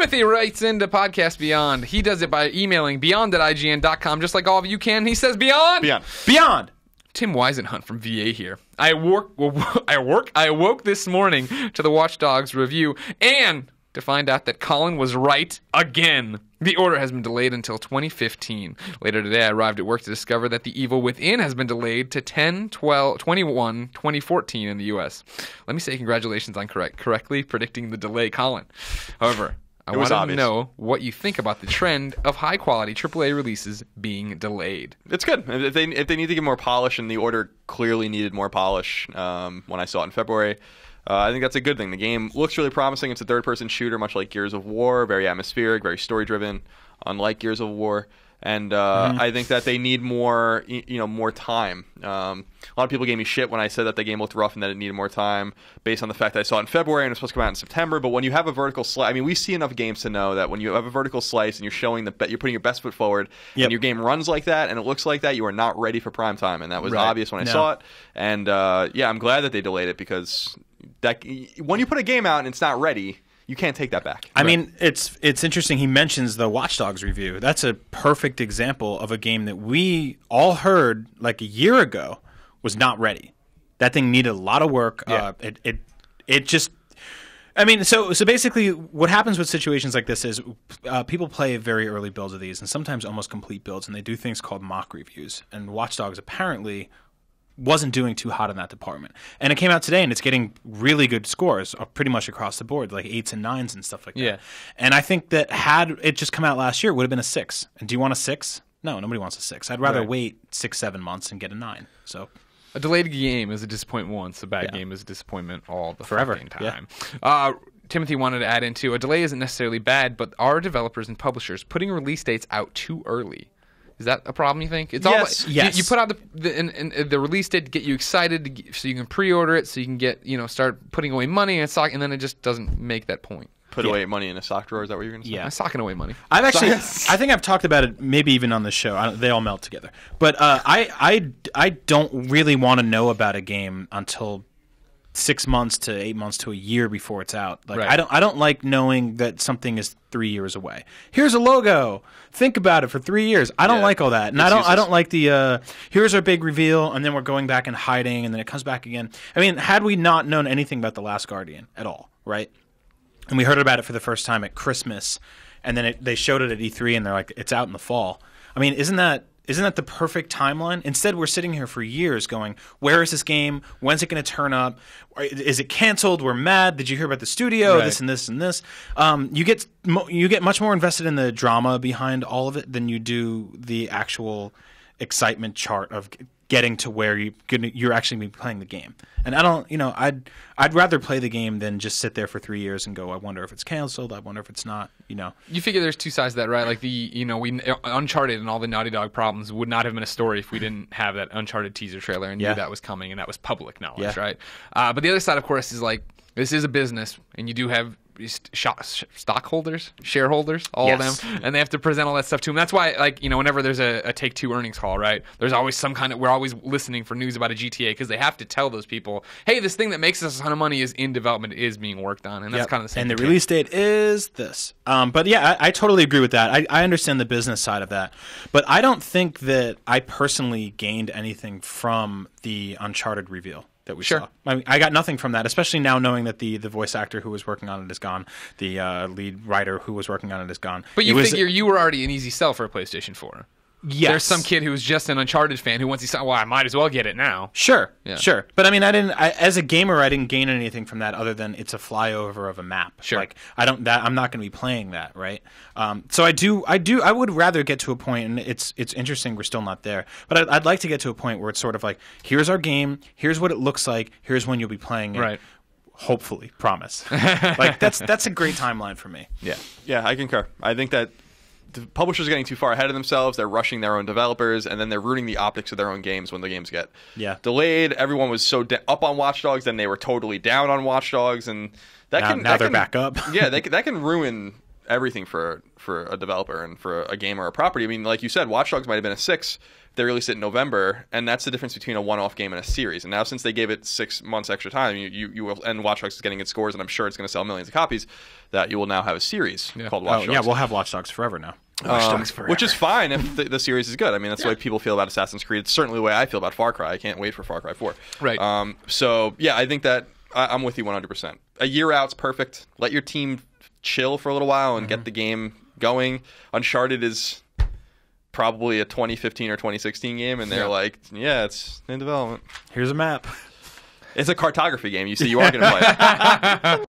Timothy writes into Podcast Beyond. He does it by emailing beyond@ign.com, just like all of you can. He says, Beyond! Beyond! Tim Weisenhunt from VA here. I awoke this morning to the Watch Dogs review and to find out that Colin was right again. The order has been delayed until 2015. Later today, I arrived at work to discover that The Evil Within has been delayed to 10/12/2014 in the U.S. Let me say congratulations on correctly predicting the delay, Colin. However, I want to know what you think about the trend of high-quality AAA releases being delayed. It's good. If they need to get more polish, and the order clearly needed more polish when I saw it in February, I think that's a good thing. The game looks really promising. It's a third-person shooter, much like Gears of War, very atmospheric, very story-driven, unlike Gears of War. And I think that they need more, more time. A lot of people gave me shit when I said that the game looked rough and that it needed more time, based on the fact that I saw it in February and it was supposed to come out in September. But when you have a vertical slice, I mean, we see enough games to know that when you have a vertical slice and you're showing you're putting your best foot forward, and your game runs like that and it looks like that, you are not ready for prime time, and that was obvious when I saw it. And I'm glad that they delayed it, because when you put a game out and it's not ready, you can't take that back. I mean, it's interesting. He mentions the Watch Dogs review. That's a perfect example of a game that we all heard like a year ago was not ready. That thing needed a lot of work. Yeah. It just. I mean, so basically, what happens with situations like this is people play very early builds of these, and sometimes almost complete builds, and they do things called mock reviews. And Watch Dogs apparently wasn't doing too hot in that department. And it came out today, and it's getting really good scores pretty much across the board, like 8s and 9s and stuff like that. Yeah. And I think that had it just come out last year, it would have been a 6. And do you want a 6? No, nobody wants a 6. I'd rather wait 6-7 months and get a 9. So a delayed game is a disappointment once. A bad game is a disappointment all the forever time. Timothy wanted to add into, a delay isn't necessarily bad, but are developers and publishers putting release dates out too early? Is that a problem, you think? It's yes. You put out the release date to get you excited, so you can pre-order it, so you can get start putting away money in stock, and then it just doesn't make that point. Put away money in a sock drawer? Is that what you're going to say? Yeah, I'm socking away money. I think I've talked about it maybe even on the show. They all melt together. But I don't really want to know about a game until 6 months to 8 months to a year before it's out. Like I don't like knowing that something is 3 years away. Here's a logo. Think about it for 3 years. I don't like all that, and I don't like the here's our big reveal, and then we're going back and hiding, and then it comes back again. I mean, had we not known anything about The Last Guardian at all, right? And we heard about it for the first time at Christmas, and then they showed it at E3, and they're like, it's out in the fall. I mean, isn't that the perfect timeline? Instead, we're sitting here for years going, where is this game? When's it going to turn up? Is it canceled? We're mad. Did you hear about the studio? Right. This and this and this. You get much more invested in the drama behind all of it than you do the actual excitement chart of getting to where you're actually be playing the game. And I don't, I'd rather play the game than just sit there for 3 years and go, I wonder if it's canceled. I wonder if it's not. You figure there's two sides to that, right? Like Uncharted and all the Naughty Dog problems would not have been a story if we didn't have that Uncharted teaser trailer and knew that was coming, and that was public knowledge, right? But the other side, of course, is like, this is a business, and you do have stockholders, shareholders, all of them, and they have to present all that stuff to them. That's why, whenever there's a Take-Two earnings call, right, there's always we're always listening for news about a GTA, because they have to tell those people, hey, this thing that makes us a ton of money is in development, is being worked on, and that's kind of the same thing. And the release date is this. But yeah, I totally agree with that. I understand the business side of that, but I don't think that I personally gained anything from the Uncharted reveal that we saw. I mean, I got nothing from that, especially now knowing that the voice actor who was working on it is gone. The lead writer who was working on it is gone. But you figure you were already an easy sell for a PlayStation 4. Yes. There's some kid who's just an Uncharted fan who wants to say, well, I might as well get it now. Sure. But I mean, as a gamer, I didn't gain anything from that other than it's a flyover of a map. Sure. Like, I'm not going to be playing that, right? So I would rather get to a point, and it's interesting we're still not there, but I'd like to get to a point where it's sort of like, here's our game, here's what it looks like, here's when you'll be playing it. Right. Hopefully. Promise. Like, that's a great timeline for me. Yeah, I concur. I think that the publishers are getting too far ahead of themselves. They're rushing their own developers, and then they're ruining the optics of their own games when the games get delayed. Everyone was so up on Watch Dogs, then they were totally down on Watch Dogs, and that now they're back up. That can ruin everything for a developer and for a game or a property. I mean, like you said, Watch Dogs might have been a 6. They released it in November, and that's the difference between a one-off game and a series. And now, since they gave it 6 months extra time, you will, and Watch Dogs is getting its scores, and I'm sure it's going to sell millions of copies. That you will now have a series called Watch Dogs. Yeah, we'll have Watch Dogs forever now. Which is fine if the series is good. I mean, that's the way people feel about Assassin's Creed. It's certainly the way I feel about Far Cry. I can't wait for Far Cry 4. Right. So yeah, I think that I'm with you 100%. A year out's perfect. Let your team chill for a little while and get the game going. Uncharted is probably a 2015 or 2016 game, and they're like, yeah, it's in development. Here's a map. It's a cartography game. You see, you are going to play it.